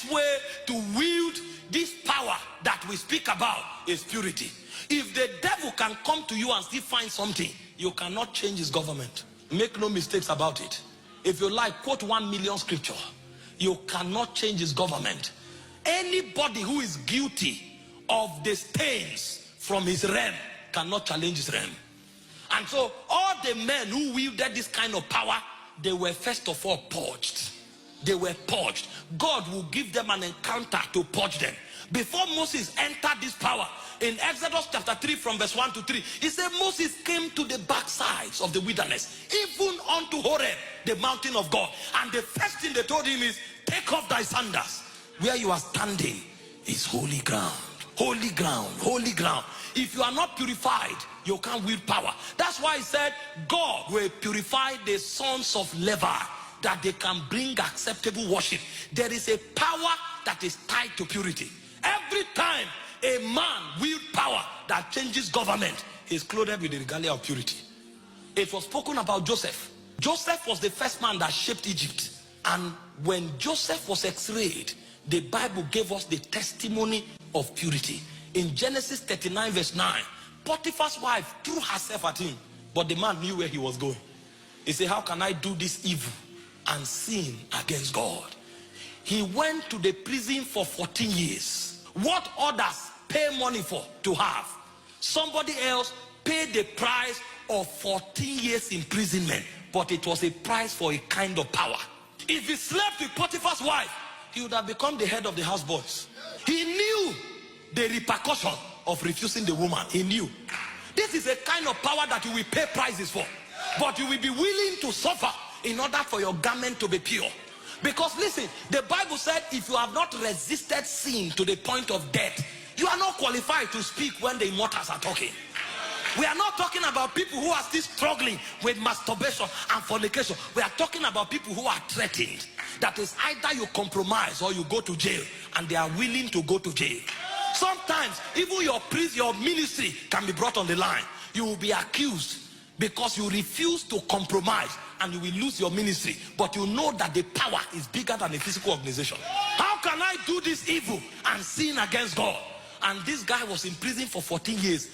best way to wield this power that we speak about is purity. If the devil can come to you and still find something, you cannot change his government. Make no mistakes about it. If you like, quote 1 million scripture. You cannot change his government. Anybody who is guilty of the stains from his realm cannot challenge his realm. And so all the men who wielded this kind of power, they were first of all purged. They were purged. God will give them an encounter to purge them. Before Moses entered this power, in Exodus chapter 3 from verse 1 to 3, he said Moses came to the backsides of the wilderness, even unto Horeb, the mountain of God. And the first thing they told him is, take off thy sandals. Where you are standing is holy ground. Holy ground, holy ground. If you are not purified, you can't wield power. That's why he said God will purify the sons of Levi, that they can bring acceptable worship. There is a power that is tied to purity. Every time a man wields power that changes government, he is clothed with the regalia of purity. It was spoken about Joseph. Joseph was the first man that shaped Egypt. And when Joseph was x-rayed, the Bible gave us the testimony of purity. In Genesis 39 verse 9, Potiphar's wife threw herself at him, but the man knew where he was going. He said, how can I do this evil and sin against God? He went to the prison for 14 years. What others pay money for to have, somebody else paid the price of 14 years imprisonment, but it was a price for a kind of power. If he slept with Potiphar's wife, he would have become the head of the houseboys. He knew the repercussion of refusing the woman. He knew. This is a kind of power that you will pay prices for, but you will be willing to suffer in order for your garment to be pure. Because listen, the Bible said if you have not resisted sin to the point of death, you are not qualified to speak when the immortals are talking. We are not talking about people who are still struggling with masturbation and fornication. We are talking about people who are threatened. That is, either you compromise or you go to jail, and they are willing to go to jail. Sometimes even your ministry can be brought on the line. You will be accused because you refuse to compromise, and you will lose your ministry. But you know that the power is bigger than a physical organization. How can I do this evil and sin against God? And this guy was in prison for 14 years.